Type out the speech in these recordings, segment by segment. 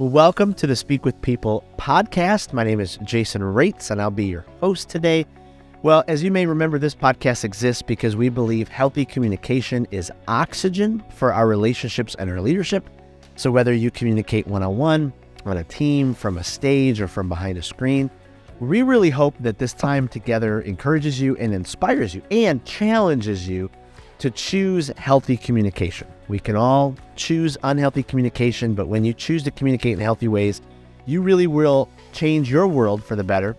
Welcome to the Speak with People podcast. My name is Jason Rates, and I'll be your host today. Well, as you may remember, this podcast exists because we believe healthy communication is oxygen for our relationships and our leadership. So whether you communicate one-on-one, on a team, from a stage, or from behind a screen, we really hope that this time together encourages you and inspires you and challenges you to choose healthy communication. We can all choose unhealthy communication, but when you choose to communicate in healthy ways, you really will change your world for the better,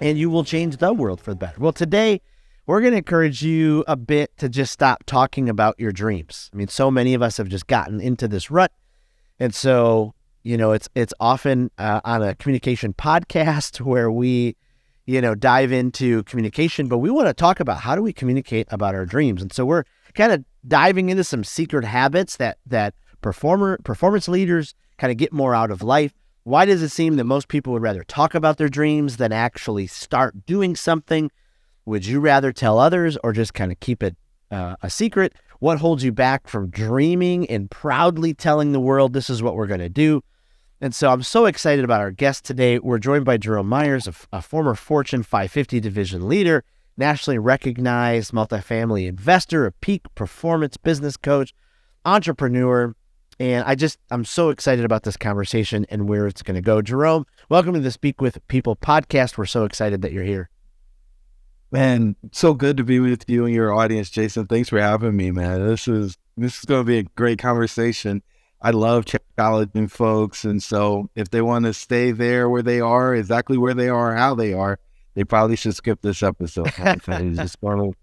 and you will change the world for the better. Well, today, we're going to encourage you a bit to just stop talking about your dreams. I mean, so many of us have just gotten into this rut, and so, it's often on a communication podcast where we dive into communication, but we want to talk about how do we communicate about our dreams. And so we're kind of diving into some secret habits that performance leaders kind of get more out of life. Why does it seem that most people would rather talk about their dreams than actually start doing something? Would you rather tell others or just kind of keep it a secret? What holds you back from dreaming and proudly telling the world this is what we're going to do? And so I'm so excited about our guest today. We're joined by Jerome Myers, a former Fortune 550 division leader, nationally recognized multifamily investor, a peak performance business coach, entrepreneur. And I'm so excited about this conversation and where it's going to go. Jerome, welcome to the Speak with People podcast. We're so excited that you're here. Man, so good to be with you and your audience, Jason. Thanks for having me, man. This is going to be a great conversation. I love challenging folks, and so if they want to stay there where they are, exactly where they are, how they are, they probably should skip this episode. It's going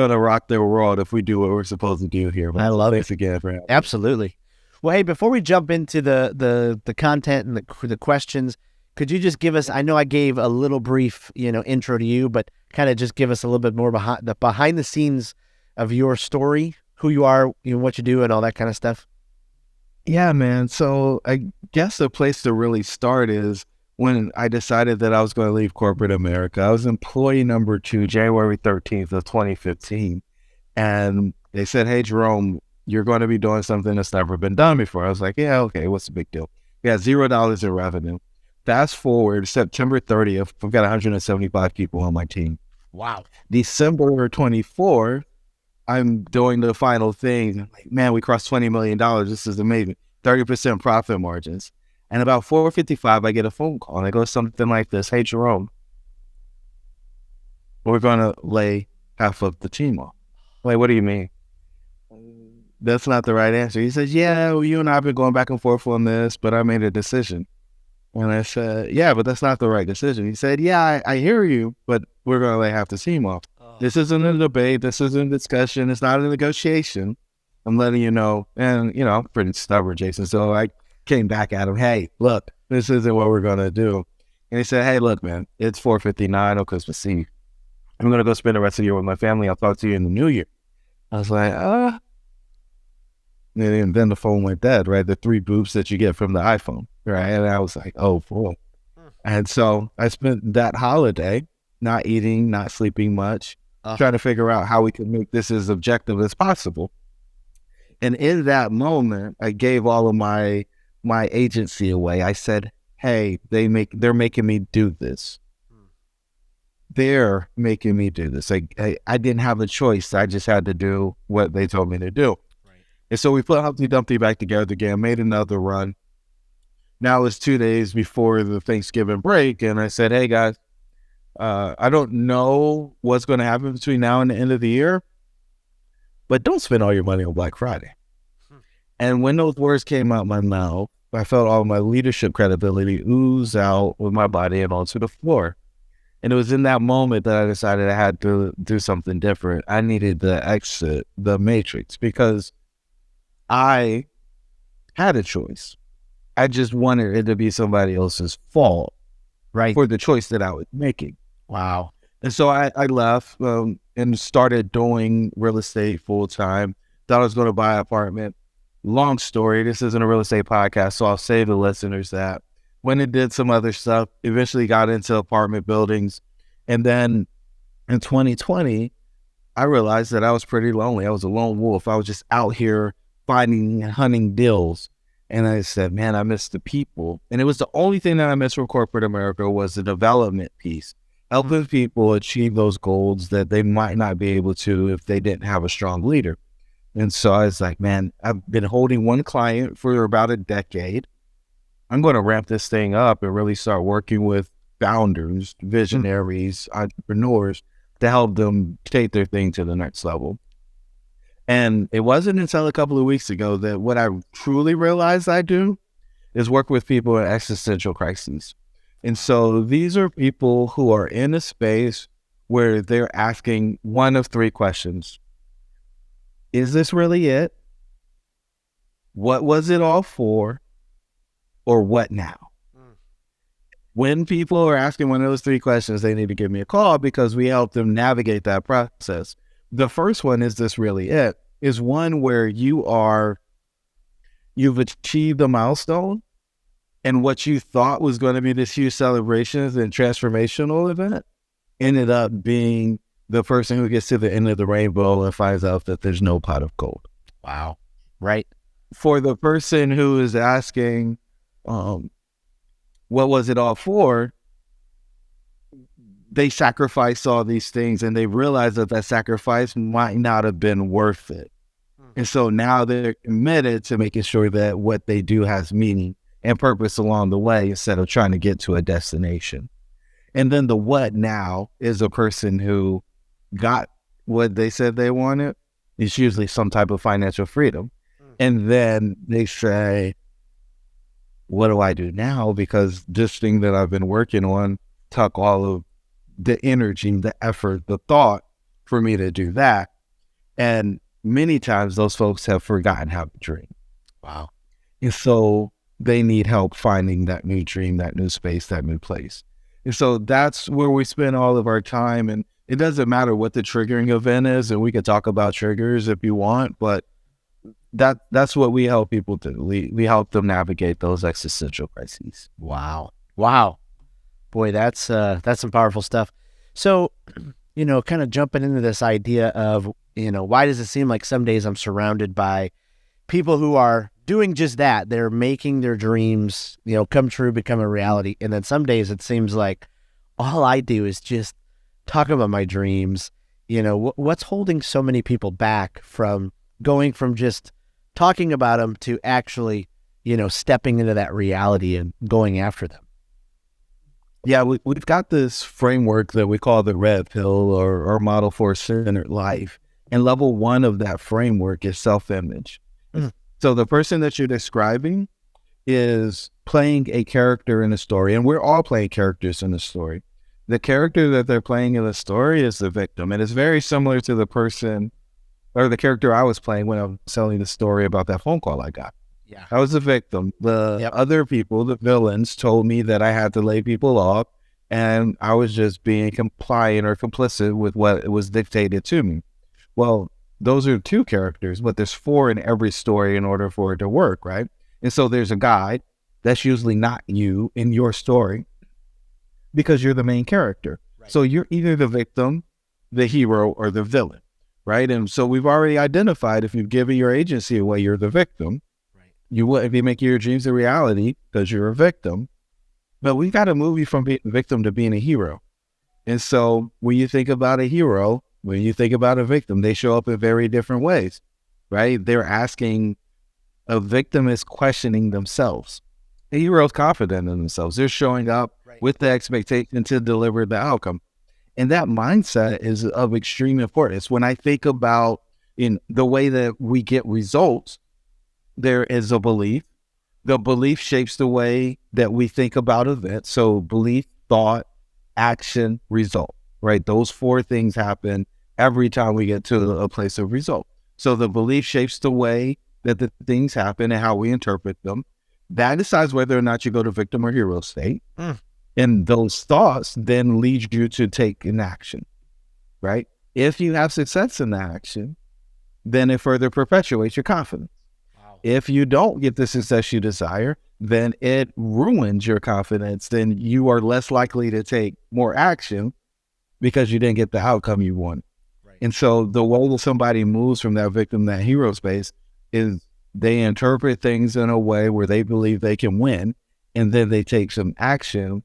to rock their world if we do what we're supposed to do here. I love Thanks again for having me. Absolutely. Well, hey, before we jump into the content and the questions, could you just give us? I know I gave a little brief intro to you, but kind of just give us a little bit more behind the scenes of your story, who you are, what you do, and all that kind of stuff. Yeah, man. So I guess the place to really start is when I decided that I was going to leave corporate America. I was employee number 2, January 13th of 2015. And they said, hey, Jerome, you're going to be doing something that's never been done before. I was like, yeah, okay, what's the big deal? We had $0 in revenue. Fast forward September 30th, we've got 175 people on my team. Wow. December 24th, I'm doing the final thing. I'm like, man, we crossed $20 million. This is amazing. 30% profit margins. And about 4:55, I get a phone call and it goes something like this. Hey, Jerome, we're going to lay half of the team off. Wait, what do you mean? That's not the right answer. He says, yeah, well, you and I have been going back and forth on this, but I made a decision. And I said, yeah, but that's not the right decision. He said, yeah, I hear you, but we're going to lay half the team off. This isn't a debate. This isn't a discussion. It's not a negotiation. I'm letting you know. And, I'm pretty stubborn, Jason. So I came back at him. Hey, look, this isn't what we're going to do. And he said, hey, look, man, it's 4:59 on Christmas Eve. I'm going to go spend the rest of the year with my family. I'll talk to you in the new year. I was like, And then the phone went dead, right? The 3 boops that you get from the iPhone, right? And I was like, oh, boy. And so I spent that holiday not eating, not sleeping much, trying to figure out how we could make this as objective as possible. And in that moment, I gave all of my agency away. I said, hey, they're making me do this. They're making me do this. I didn't have a choice. I just had to do what they told me to do. Right. And so we put Humpty Dumpty back together again, made another run. Now it's 2 days before the Thanksgiving break. And I said, hey, guys, I don't know what's going to happen between now and the end of the year, but don't spend all your money on Black Friday. And when those words came out my mouth, I felt all my leadership credibility ooze out with my body and onto the floor. And it was in that moment that I decided I had to do something different. I needed to exit the matrix because I had a choice. I just wanted it to be somebody else's fault, right, for the choice that I was making. Wow. And so I left and started doing real estate full time. Thought I was going to buy an apartment. Long story. This isn't a real estate podcast, so I'll say to the listeners that when it did some other stuff, eventually got into apartment buildings. And then in 2020, I realized that I was pretty lonely. I was a lone wolf. I was just out here finding and hunting deals. And I said, man, I miss the people. And it was the only thing that I missed from corporate America was the development piece, helping people achieve those goals that they might not be able to if they didn't have a strong leader. And so I was like, man, I've been holding one client for about a decade. I'm going to ramp this thing up and really start working with founders, visionaries, entrepreneurs to help them take their thing to the next level. And it wasn't until a couple of weeks ago that what I truly realized I do is work with people in existential crises. And so these are people who are in a space where they're asking one of three questions. Is this really it? What was it all for? Or what now? When people are asking one of those three questions, they need to give me a call because we help them navigate that process. The first one, is this really it? Is one where you've achieved a milestone, and what you thought was going to be this huge celebration and transformational event ended up being the person who gets to the end of the rainbow and finds out that there's no pot of gold. Wow. Right. For the person who is asking, what was it all for? They sacrifice all these things and they realize that that sacrifice might not have been worth it. And so now they're committed to making sure that what they do has meaning and purpose along the way instead of trying to get to a destination. And then the what now is a person who got what they said they wanted. It's usually some type of financial freedom. And then they say, what do I do now? Because this thing that I've been working on took all of the energy, the effort, the thought for me to do that. And many times those folks have forgotten how to dream. Wow. And so they need help finding that new dream, that new space, that new place. And so that's where we spend all of our time. And it doesn't matter what the triggering event is. And we can talk about triggers if you want, but that's what we help people do. We help them navigate those existential crises. Wow. Boy, that's some powerful stuff. So, kind of jumping into this idea of, why does it seem like some days I'm surrounded by people who are doing just that? They're making their dreams, come true, become a reality. And then some days it seems like all I do is just talk about my dreams. What's holding so many people back from going from just talking about them to actually, stepping into that reality and going after them? Yeah, we've got this framework that we call the red pill or model for centered life. And level one of that framework is self-image. So the person that you're describing is playing a character in a story, and we're all playing characters in a story. The character that they're playing in the story is the victim. And it's very similar to the person or the character I was playing when I was telling the story about that phone call I got. Yeah. I was the victim. The other people, the villains, told me that I had to lay people off, and I was just being compliant or complicit with what was dictated to me. Well, those are two characters, but there's four in every story in order for it to work, right? And so there's a guy that's usually not you in your story because you're the main character. Right. So you're either the victim, the hero, or the villain, right? And so we've already identified if you've given your agency away, you're the victim. You wouldn't be making your dreams a reality because you're a victim. But we got to move you from being a victim to being a hero. And so when you think about a hero, when you think about a victim, they show up in very different ways, right? They're asking, a victim is questioning themselves. A hero is confident in themselves. They're showing up with the expectation to deliver the outcome. And that mindset is of extreme importance. When I think about in the way that we get results, there is a belief. The belief shapes the way that we think about events. So belief, thought, action, result, right? Those four things happen every time we get to a place of result. So the belief shapes the way that the things happen and how we interpret them. That decides whether or not you go to victim or hero state. And those thoughts then lead you to take an action, right? If you have success in the action, then it further perpetuates your confidence. If you don't get the success you desire, then it ruins your confidence. Then you are less likely to take more action because you didn't get the outcome you want. Right. And so the way that somebody moves from that victim, that hero space is they interpret things in a way where they believe they can win, and then they take some action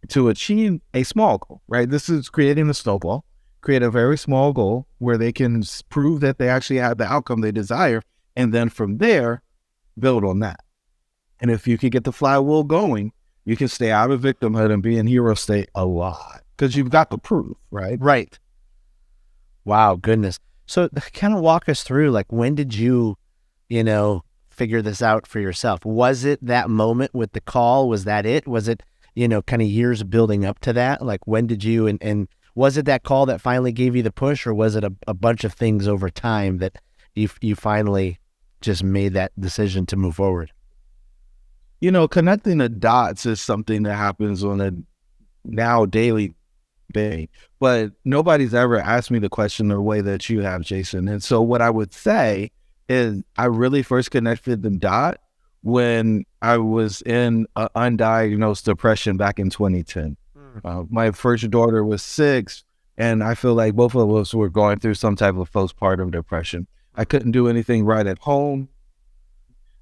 to achieve a small goal, right? This is creating a snowball, create a very small goal where they can prove that they actually have the outcome they desire. And then from there, build on that. And if you can get the flywheel going, you can stay out of victimhood and be in hero state a lot because you've got the proof, right? Right. Wow, goodness. So kind of walk us through, like, when did you, figure this out for yourself? Was it that moment with the call? Was that it? Was it, kind of years building up to that? Like, when did you, and was it that call that finally gave you the push, or was it a bunch of things over time that you finally just made that decision to move forward? Connecting the dots is something that happens on a now daily basis, but nobody's ever asked me the question the way that you have, Jason. And so what I would say is I really first connected the dot when I was in undiagnosed depression back in 2010. My first daughter was 6, and I feel like both of us were going through some type of postpartum depression. I couldn't do anything right at home,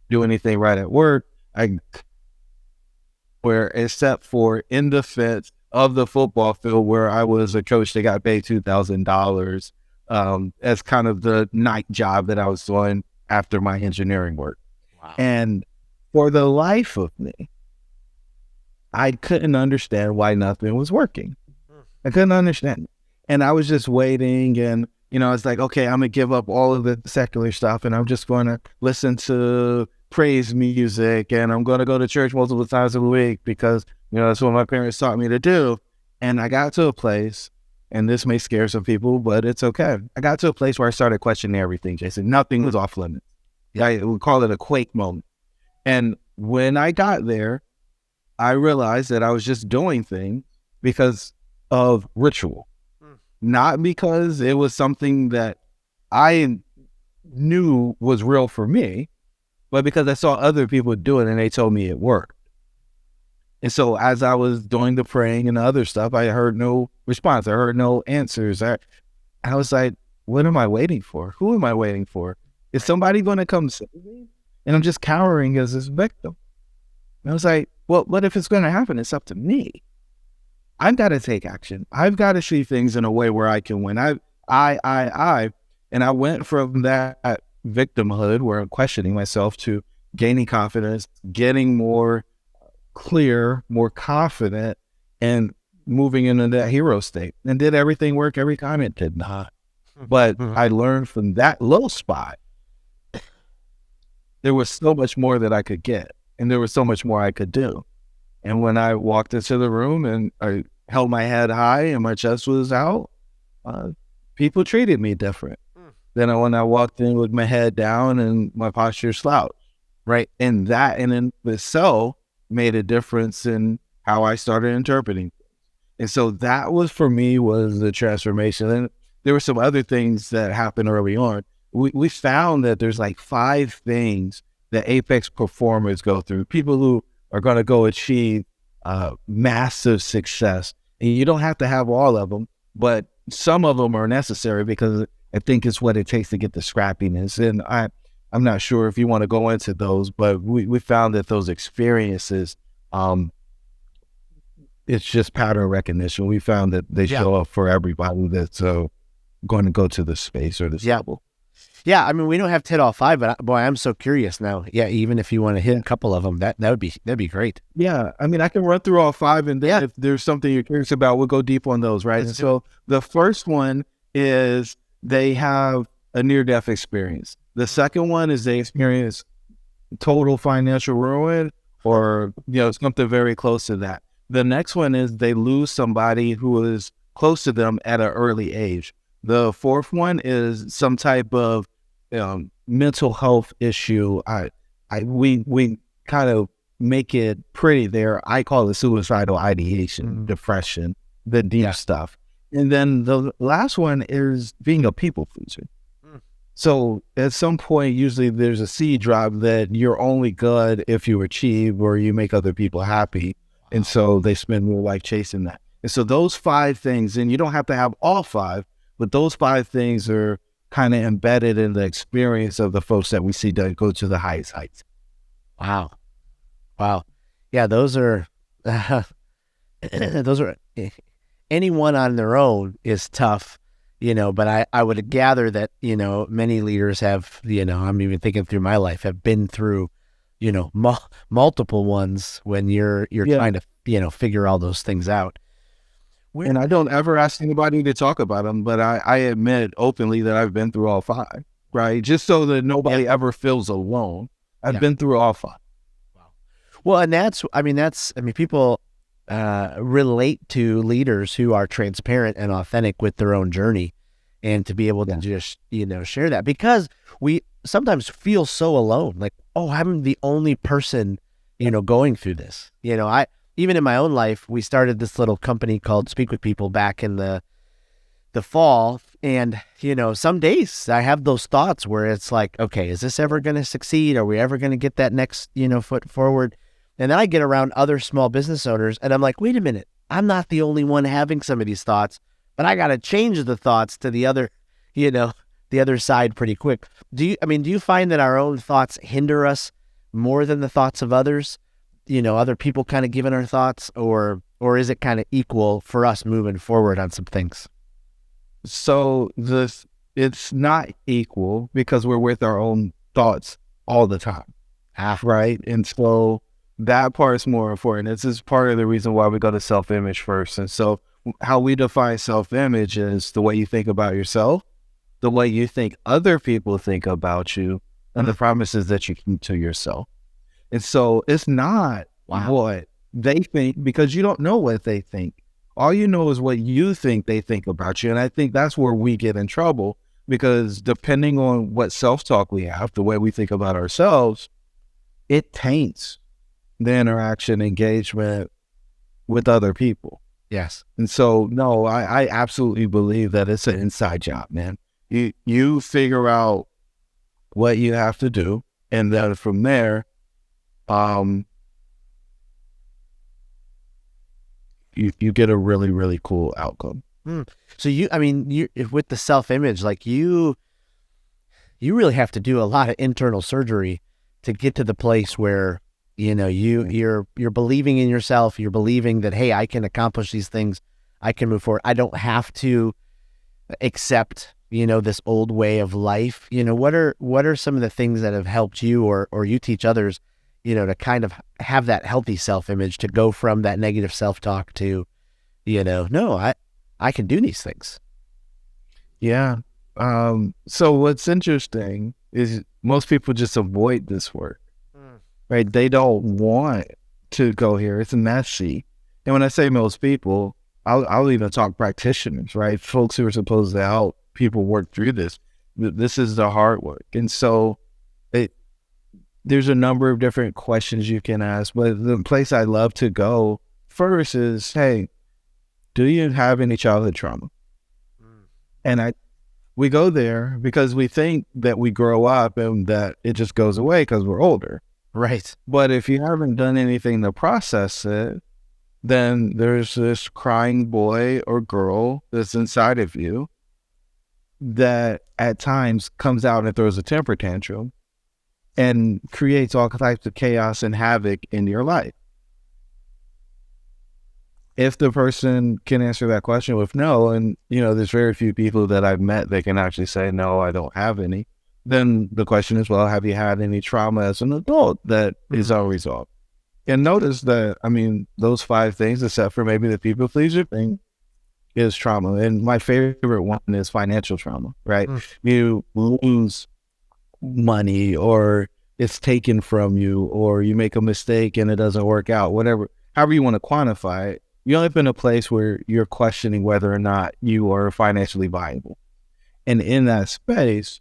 do anything right at work. Except for in the fence of the football field where I was a coach that got paid $2,000 as kind of the night job that I was doing after my engineering work. Wow. And for the life of me, I couldn't understand why nothing was working. I couldn't understand it. And I was just waiting, and it's like, okay, I'm gonna give up all of the secular stuff and I'm just going to listen to praise music, and I'm going to go to church multiple times a week because, that's what my parents taught me to do. And I got to a place, and this may scare some people, but it's okay. I got to a place where I started questioning everything, Jason. Nothing was off limits. I would call it a quake moment. And when I got there, I realized that I was just doing things because of ritual, not because it was something that I knew was real for me, but because I saw other people do it and they told me it worked. And so as I was doing the praying and the other stuff, I heard no response. I heard no answers. I was like, what am I waiting for? Who am I waiting for? Is somebody going to come save me? And I'm just cowering as this victim. And I was like, well, what if it's going to happen? It's up to me. I've got to take action. I've got to see things in a way where I can win. And I went from that victimhood where I'm questioning myself to gaining confidence, getting more clear, more confident, and moving into that hero state. And did everything work every time? It did not. But I learned from that low spot, there was so much more that I could get, and there was so much more I could do. And when I walked into the room and I held my head high and my chest was out, people treated me different than when I walked in with my head down and my posture slouched, right? And that in itself made a difference in how I started interpreting things. And so that was, for me, was the transformation. And there were some other things that happened early on. We found that there's like 5 things that apex performers go through, people who are going to go achieve massive success. And you don't have to have all of them, but some of them are necessary because I think it's what it takes to get the scrappiness. And I'm not sure if you want to go into those, but we found that those experiences, it's just pattern recognition. We found that they show up for everybody that's going to go to the space or the level. Yeah, I mean, we don't have to hit all 5, but boy, I'm so curious now. Yeah, even if you want to hit a couple of them, that'd be great. Yeah, I mean, I can run through all 5, and then if there's something you're curious about, we'll go deep on those, right? And so the first one is they have a near-death experience. The second one is they experience total financial ruin or, something very close to that. The next one is they lose somebody who is close to them at an early age. The fourth one is some type of mental health issue. We kind of make it pretty there. I call it suicidal ideation, depression, the deep stuff. And then the last one is being a people pleaser. So at some point, usually there's a seed drop that you're only good if you achieve or you make other people happy. And so they spend more life chasing that. And so those 5 things, and you don't have to have all 5, but those 5 things are kind of embedded in the experience of the folks that we see that go to the highest heights. Wow. Wow. Yeah, those are those are anyone on their own is tough, but I would gather that, many leaders have, I'm even thinking through my life, have been through, multiple ones when you're Yeah. trying to, figure all those things out. And I don't ever ask anybody to talk about them, but I admit openly that I've been through all five, right? Just so that nobody ever feels alone. I've been through all five. Wow. Well, and people relate to leaders who are transparent and authentic with their own journey, and to be able to just, share that, because we sometimes feel so alone, like, oh, I'm the only person, going through this. Even in my own life, we started this little company called Speak with People back in the fall. And, some days I have those thoughts where it's like, okay, is this ever going to succeed? Are we ever going to get that next, foot forward? And then I get around other small business owners and I'm like, wait a minute, I'm not the only one having some of these thoughts, but I got to change the thoughts to the other, the other side pretty quick. Do you find that our own thoughts hinder us more than the thoughts of others? Other people kind of giving our thoughts, or is it kind of equal for us moving forward on some things? So it's not equal because we're with our own thoughts all the time. Right. And so that part is more important. This is part of the reason why we go to self-image first. And so how we define self-image is the way you think about yourself, the way you think other people think about you, and the promises that you keep to yourself. And so it's not what they think, because you don't know what they think. All you know is what you think they think about you. And I think that's where we get in trouble, because depending on what self-talk we have, the way we think about ourselves, it taints the interaction, engagement with other people. Yes. And so, no, I absolutely believe that it's an inside job, man. You figure out what you have to do, and then from there, you get a really, really cool outcome. So you with the self-image, like you really have to do a lot of internal surgery to get to the place where, you're believing in yourself. You're believing that, hey, I can accomplish these things. I can move forward. I don't have to accept, this old way of life. What are some of the things that have helped you, or you teach others, to kind of have that healthy self-image, to go from that negative self-talk to, no, I can do these things. Yeah. So what's interesting is most people just avoid this work, right? They don't want to go here. It's messy. And when I say most people, I'll even talk practitioners, right? Folks who are supposed to help people work through this. This is the hard work. And so there's a number of different questions you can ask, but the place I love to go first is, hey, do you have any childhood trauma? And we go there because we think that we grow up and that it just goes away because we're older. Right. But if you haven't done anything to process it, then there's this crying boy or girl that's inside of you that at times comes out and throws a temper tantrum and creates all types of chaos and havoc in your life. If the person can answer that question with no, and there's very few people that I've met that can actually say, no, I don't have any, then the question is, well, have you had any trauma as an adult that is unresolved? And notice that, those five things, except for maybe the people pleaser thing, is trauma. And my favorite one is financial trauma, right? You lose money, or it's taken from you, or you make a mistake and it doesn't work out, however you want to quantify it. You end up in a place where you're questioning whether or not you are financially viable. And in that space,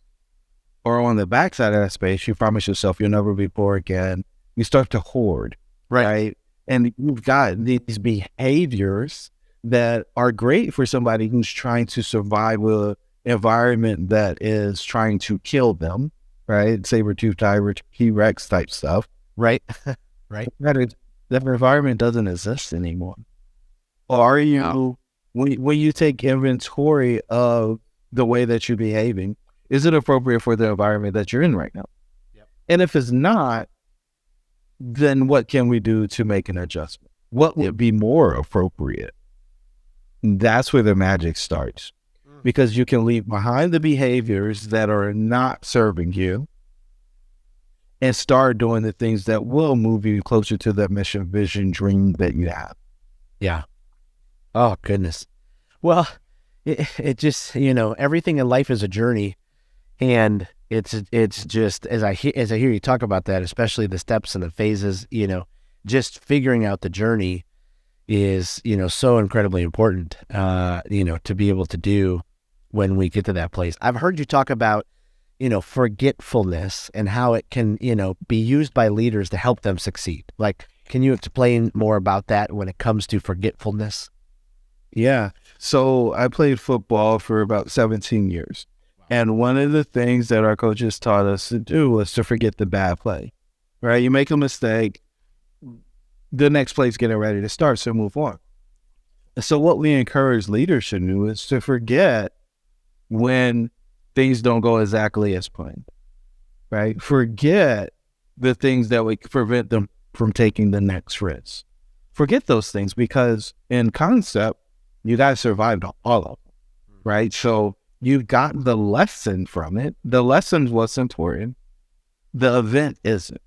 or on the backside of that space, you promise yourself you'll never be poor again. You start to hoard, right? And you've got these behaviors that are great for somebody who's trying to survive an environment that is trying to kill them, right? Saber-toothed tiger, T-Rex type stuff. Right. Right. That environment doesn't exist anymore. Or when you take inventory of the way that you're behaving, Is it appropriate for the environment that you're in right now? Yep. And if it's not, then what can we do to make an adjustment? What would be more appropriate? That's where the magic starts, because you can leave behind the behaviors that are not serving you and start doing the things that will move you closer to that mission, vision, dream that you have. Yeah. Oh, goodness. Well, it just, everything in life is a journey. And it's just, as I hear you talk about that, especially the steps and the phases, just figuring out the journey is, so incredibly important, to be able to do when we get to that place. I've heard you talk about, forgetfulness and how it can, be used by leaders to help them succeed. Like, can you explain more about that when it comes to forgetfulness? Yeah. So I played football for about 17 years. And one of the things that our coaches taught us to do was to forget the bad play, right? You make a mistake, the next play's getting ready to start, so move on. So what we encourage leaders to do is to forget when things don't go exactly as planned, right? Forget the things that would prevent them from taking the next risk. Forget those things, because in concept, you guys survived all of them, right? So you got the lesson from it. The lesson was important. The event isn't.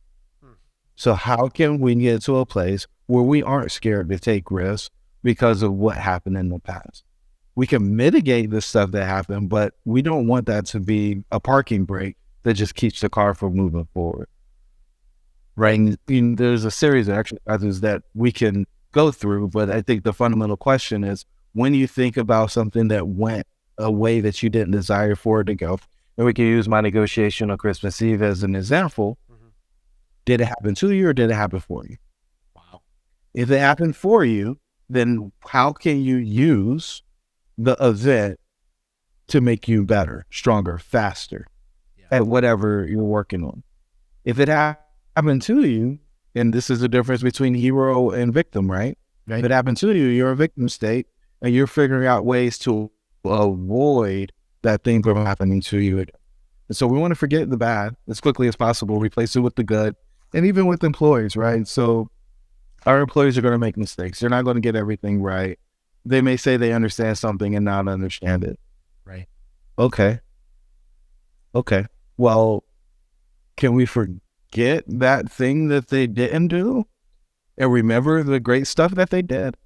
So how can we get to a place where we aren't scared to take risks because of what happened in the past? We can mitigate the stuff that happened, but we don't want that to be a parking brake that just keeps the car from moving forward. Right? And there's a series of exercises that we can go through, but I think the fundamental question is, when you think about something that went a way that you didn't desire for it to go, and we can use my negotiation on Christmas Eve as an example, did it happen to you or did it happen for you? Wow. If it happened for you, then how can you use the event to make you better, stronger, faster at whatever you're working on? If it happened to you, and this is the difference between hero and victim, right? If it happened to you, you're a victim state, and you're figuring out ways to avoid that thing from happening to you again. And so we want to forget the bad as quickly as possible, replace it with the good, and even with employees, right? So our employees are going to make mistakes. They're not going to get everything right. They may say they understand something and not understand it. Right. Okay. Well, can we forget that thing that they didn't do and remember the great stuff that they did?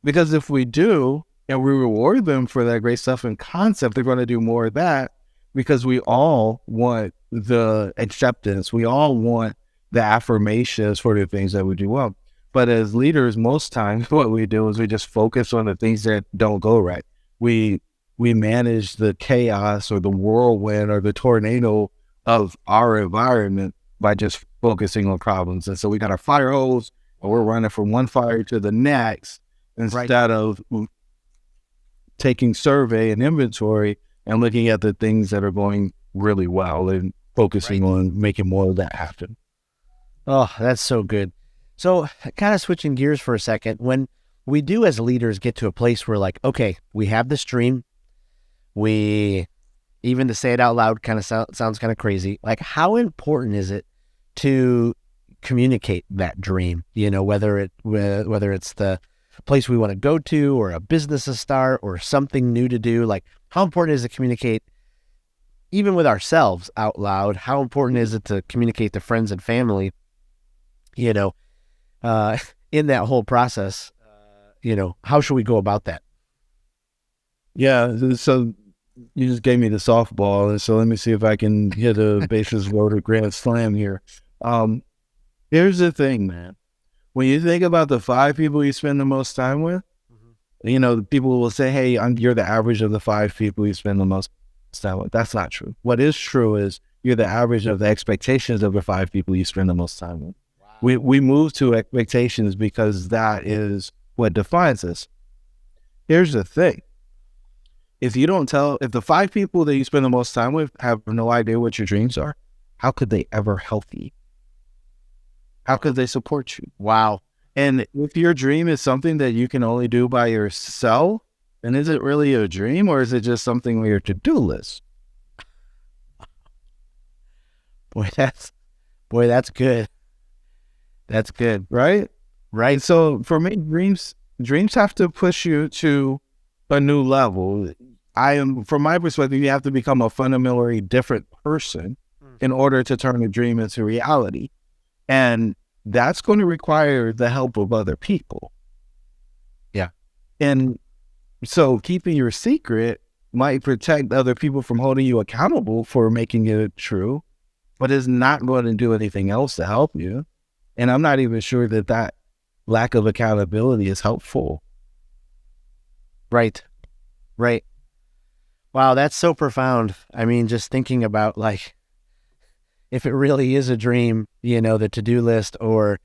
Because if we do, and we reward them for that great stuff in concept, they're going to do more of that, because we all want the acceptance. We all want the affirmations for the things that we do well. But as leaders, most times what we do is we just focus on the things that don't go right. We manage the chaos or the whirlwind or the tornado of our environment by just focusing on problems. And so we got our fire hose and we're running from one fire to the next instead of taking survey and inventory and looking at the things that are going really well and focusing on making more of that happen. Oh, that's so good. So kind of switching gears for a second, when we do as leaders get to a place where like, okay, we have this dream, we, even to say it out loud kind of sounds kind of crazy. Like, how important is it to communicate that dream? Whether it's the place we want to go to or a business to start or something new to do, like how important is it to communicate even with ourselves out loud? How important is it to communicate to friends and family, in that whole process? How should we go about that? Yeah. So you just gave me the softball. And so let me see if I can hit a bases loaded grand slam here. Here's the thing, man. When you think about the 5 people you spend the most time with, people will say, hey, you're the average of the 5 people you spend the most time with. That's not true. What is true is you're the average of the expectations of the 5 people you spend the most time with. Wow. We move to expectations because that is what defines us. Here's the thing. If the 5 people that you spend the most time with have no idea what your dreams are, how could they ever help you? How could they support you? Wow. And if your dream is something that you can only do by yourself, then is it really a dream or is it just something on your to-do list? Boy, that's good. That's good. right? Right. So for me, dreams have to push you to a new level. From my perspective, you have to become a fundamentally different person in order to turn a dream into reality. And that's going to require the help of other people. Yeah. And so keeping your secret might protect other people from holding you accountable for making it true, but it's not going to do anything else to help you. And I'm not even sure that lack of accountability is helpful. Right. Right. Wow, that's so profound. I mean, just thinking about like, if it really is a dream, the to-do list or,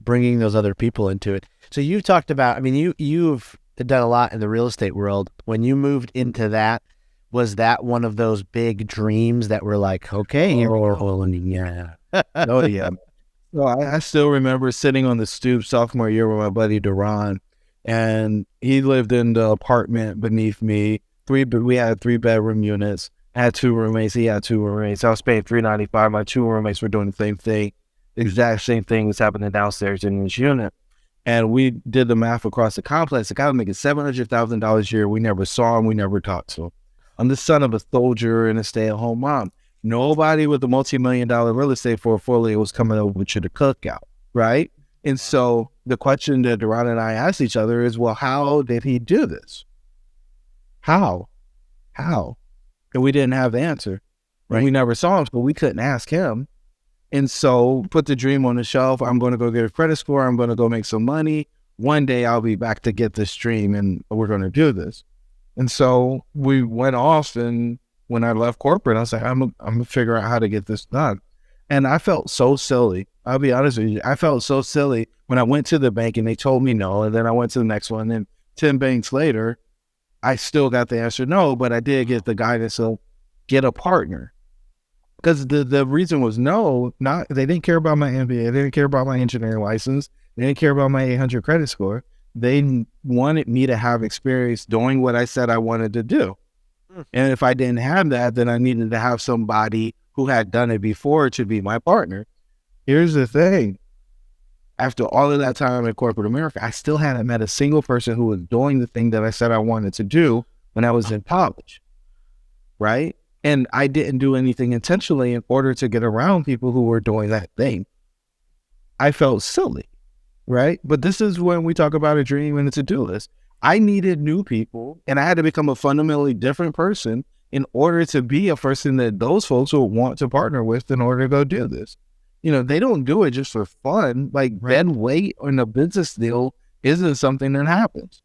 bringing those other people into it. So you talked about, I mean, you've done a lot in the real estate world. When you moved into that, was that one of those big dreams that were like, okay, yeah. Oh, yeah. So I still remember sitting on the stoop sophomore year with my buddy Duran, and he lived in the apartment beneath me. We had 3-bedroom units. I had 2 roommates. He had 2 roommates. I was paying $395. My 2 roommates were doing the same thing. The exact same thing was happening downstairs in this unit. And we did the math across the complex. The guy was making $700,000 a year. We never saw him. We never talked to him. I'm the son of a soldier and a stay-at-home mom. Nobody with a multi-million-dollar real estate portfolio was coming over to the cookout, right? And so the question that Duran and I asked each other is, well, how did he do this? How? And we didn't have the answer. Right. We never saw him, so we couldn't ask him. And so put the dream on the shelf. I'm going to go get a credit score. I'm going to go make some money. One day I'll be back to get this dream, and we're going to do this. And so we went off, and when I left corporate, I was like, I'm going to figure out how to get this done. And I felt so silly. I'll be honest with you. I felt so silly when I went to the bank and they told me no. And then I went to the next one. And 10 banks later, I still got the answer no, but I did get the guidance of get a partner. Because the reason was no, they didn't care about my MBA. They didn't care about my engineering license. They didn't care about my 800 credit score. They wanted me to have experience doing what I said I wanted to do. And if I didn't have that, then I needed to have somebody who had done it before to be my partner. Here's the thing. After all of that time in corporate America, I still hadn't met a single person who was doing the thing that I said I wanted to do when I was in college, right? And I didn't do anything intentionally in order to get around people who were doing that thing. I felt silly, right? But this is when we talk about a dream and a to-do list. I needed new people, and I had to become a fundamentally different person in order to be a person that those folks would want to partner with in order to go do this. They don't do it just for fun. Like bed weight on a business deal isn't something that happens.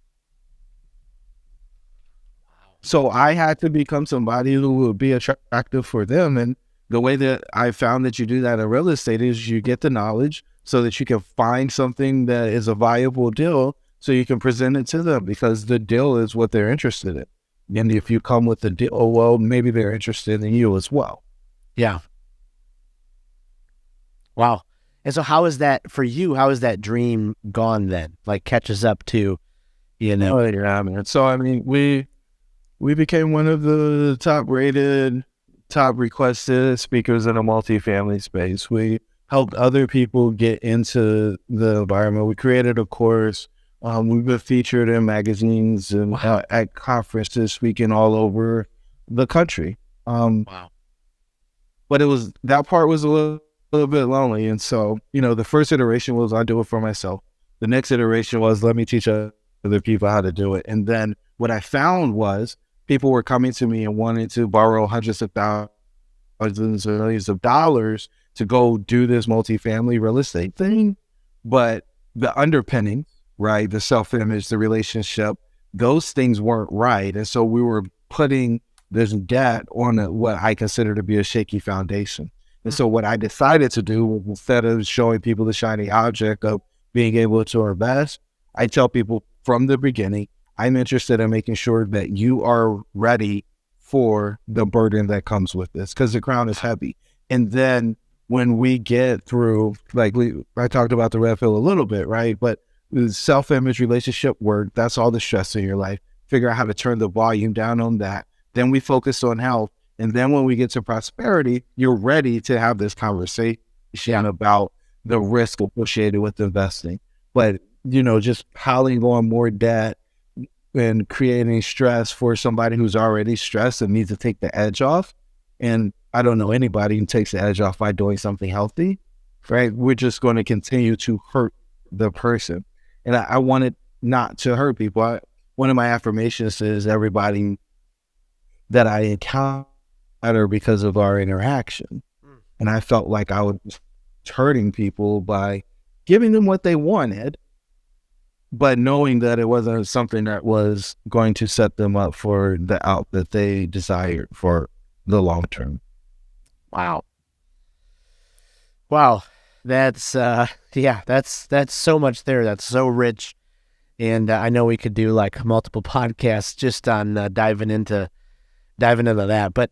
So I had to become somebody who would be attractive for them. And the way that I found that you do that in real estate is you get the knowledge so that you can find something that is a viable deal so you can present it to them, because the deal is what they're interested in. And if you come with the deal, well, maybe they're interested in you as well. Yeah. Wow. And so how is that for you? How is that dream gone then? Like catches up to, Oh, yeah, man. So, I mean, we became one of the top requested speakers in a multifamily space. We helped other people get into the environment. We created a course. We've been featured in magazines and at conferences, speaking all over the country. Wow. But that part was a little bit lonely. And so, the first iteration was I do it for myself. The next iteration was let me teach other people how to do it. And then what I found was people were coming to me and wanting to borrow hundreds of thousands or millions of dollars to go do this multifamily real estate thing. But the underpinnings, right, the self-image, the relationship, those things weren't right. And so we were putting this debt on what I consider to be a shaky foundation. And so what I decided to do was, instead of showing people the shiny object of being able to invest, I tell people from the beginning, I'm interested in making sure that you are ready for the burden that comes with this, because the crown is heavy. And then when we get through, I talked about the red pill a little bit, right? But the self-image, relationship work, that's all the stress in your life. Figure out how to turn the volume down on that. Then we focus on health. And then when we get to prosperity, you're ready to have this conversation about the risk associated with investing. But, just piling on more debt and creating stress for somebody who's already stressed and needs to take the edge off. And I don't know anybody who takes the edge off by doing something healthy, right? We're just going to continue to hurt the person. And I wanted not to hurt people. One of my affirmations is everybody that I encounter because of our interaction. And I felt like I was hurting people by giving them what they wanted, but knowing that it wasn't something that was going to set them up for the out that they desired for the long term. Wow. That's so much there. That's so rich. And I know we could do like multiple podcasts just on diving into that. But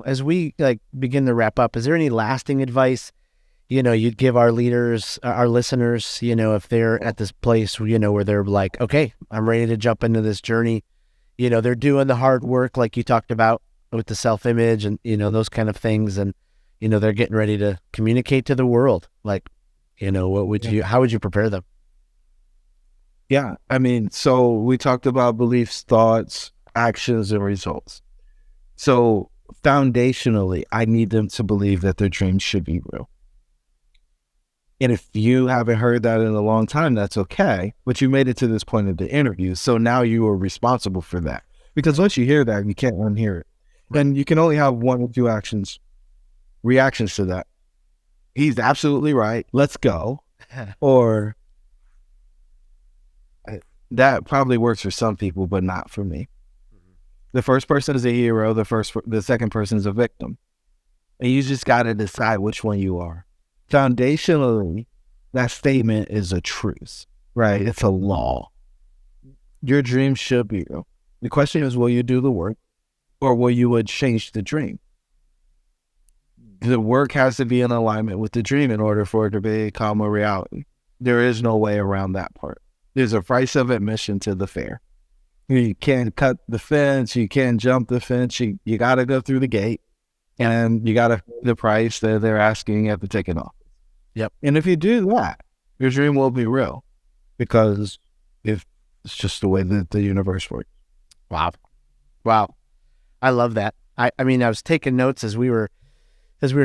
as we like begin to wrap up, is there any lasting advice you'd give our leaders, our listeners, if they're at this place, where they're like, okay, I'm ready to jump into this journey. They're doing the hard work like you talked about with the self-image and, those kind of things. And, they're getting ready to communicate to the world. Like, how would you prepare them? Yeah. I mean, so we talked about beliefs, thoughts, actions, and results. So foundationally, I need them to believe that their dreams should be real. And if you haven't heard that in a long time, that's okay. But you made it to this point of the interview. So now you are responsible for that. Because once you hear that, you can't unhear it. And you can only have one or two reactions to that. He's absolutely right. Let's go. Or that probably works for some people, but not for me. The first person is a hero. The second person is a victim. And you just got to decide which one you are. Foundationally, that statement is a truth, right? It's a law. Your dream should be real. The question is, will you do the work or will you change the dream? The work has to be in alignment with the dream in order for it to become a reality. There is no way around that part. There's a price of admission to the fair. You can't cut the fence. You can't jump the fence. You got to go through the gate. And you got to pay the price that they're asking at the ticket office. Yep. And if you do that, your dream will be real because it's just the way that the universe works. Wow. I love that. I mean, I was taking notes as we were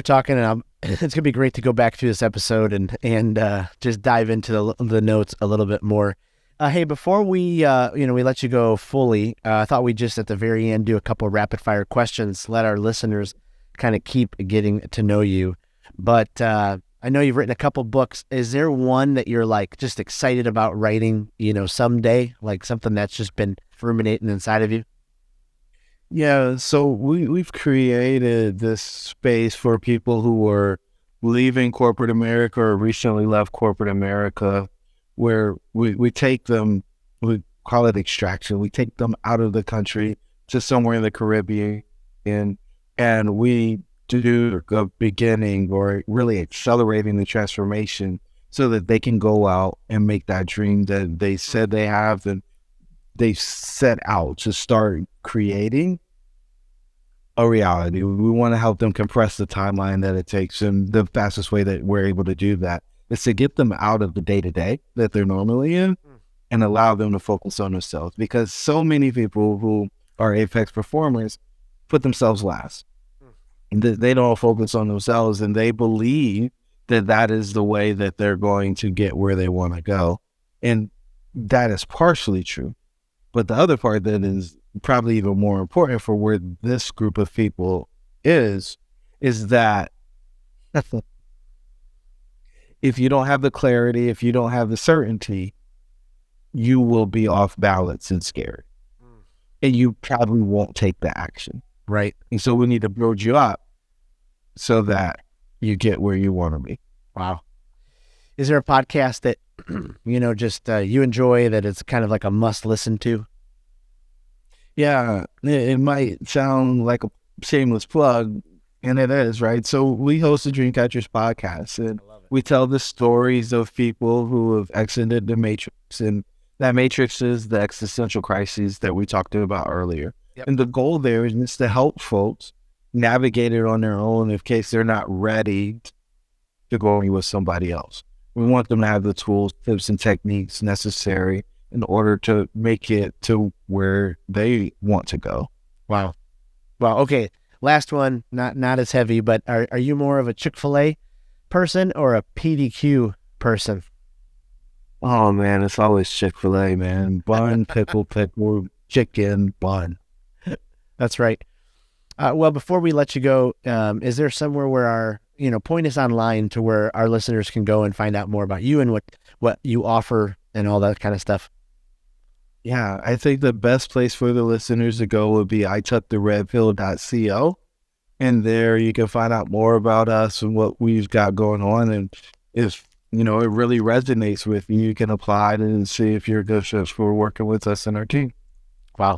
talking, and it's going to be great to go back through this episode and just dive into the notes a little bit more. Hey, before we let you go fully, I thought we'd just at the very end do a couple of rapid fire questions, let our listeners kind of keep getting to know you. But I know you've written a couple books. Is there one that you're like just excited about writing, someday, like something that's just been ruminating inside of you? Yeah, so we've created this space for people who are leaving corporate America or recently left corporate America, where we take them, we call it extraction. We take them out of the country to somewhere in the Caribbean, and we do a beginning or really accelerating the transformation so that they can go out and make that dream that they said they have and they set out to start creating a reality. We want to help them compress the timeline that it takes, and the fastest way that we're able to do that is to get them out of the day-to-day that they're normally in and allow them to focus on themselves, because so many people who are apex performers put themselves last. They don't focus on themselves, and they believe that that is the way that they're going to get where they want to go. And that is partially true. But the other part that is probably even more important for where this group of people is that if you don't have the clarity, if you don't have the certainty, you will be off balance and scared. And you probably won't take the action. Right. And so we need to build you up so that you get where you want to be. Wow. Is there a podcast that, you enjoy that it's kind of like a must listen to? Yeah, it might sound like a shameless plug, and it is, right? So we host the Dreamcatchers podcast, and we tell the stories of people who have exited the matrix, and that matrix is the existential crises that we talked about earlier. Yep. And the goal there is just to help folks navigate it on their own in case they're not ready to go with somebody else. We want them to have the tools, tips, and techniques necessary in order to make it to where they want to go. Wow. Okay. Last one, not as heavy, but are you more of a Chick-fil-A person or a PDQ person? Oh man, it's always Chick-fil-A, man. Bun, pickle, chicken, bun. That's right. Well, before we let you go, is there somewhere where point us online to where our listeners can go and find out more about you and what you offer and all that kind of stuff? Yeah, I think the best place for the listeners to go would be itooktheredpill.co. And there you can find out more about us and what we've got going on. And if, it really resonates with you, you can apply it and see if you're a good fit for working with us and our team. Wow.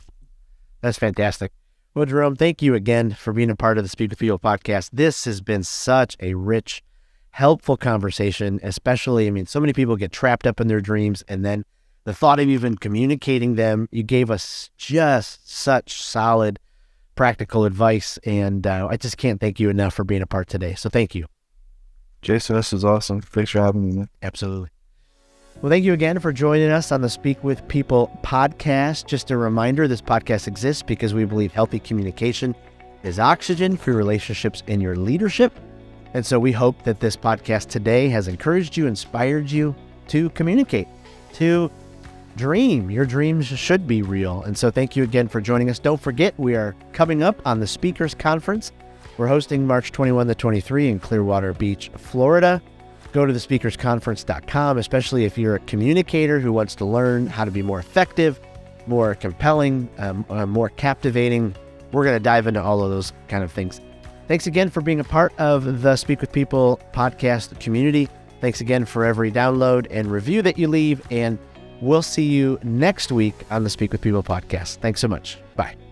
That's fantastic. Well, Jerome, thank you again for being a part of the Speak with People podcast. This has been such a rich, helpful conversation, especially, so many people get trapped up in their dreams, and then the thought of even communicating them, you gave us just such solid, practical advice, and I just can't thank you enough for being a part today. So thank you. Jason, this is awesome. Thanks for having me, man. Absolutely. Well, thank you again for joining us on the Speak with People podcast. Just a reminder, this podcast exists because we believe healthy communication is oxygen for relationships in your leadership. And so we hope that this podcast today has encouraged you, inspired you to communicate, to dream. Your dreams should be real. And so thank you again for joining us. Don't forget, we are coming up on the Speakers Conference. We're hosting March 21 to 23 in Clearwater Beach, Florida. Go to thespeakersconference.com, especially if you're a communicator who wants to learn how to be more effective, more compelling, more captivating. We're going to dive into all of those kind of things. Thanks again for being a part of the Speak with People podcast community. Thanks again for every download and review that you leave, and we'll see you next week on the Speak with People podcast. Thanks so much. Bye.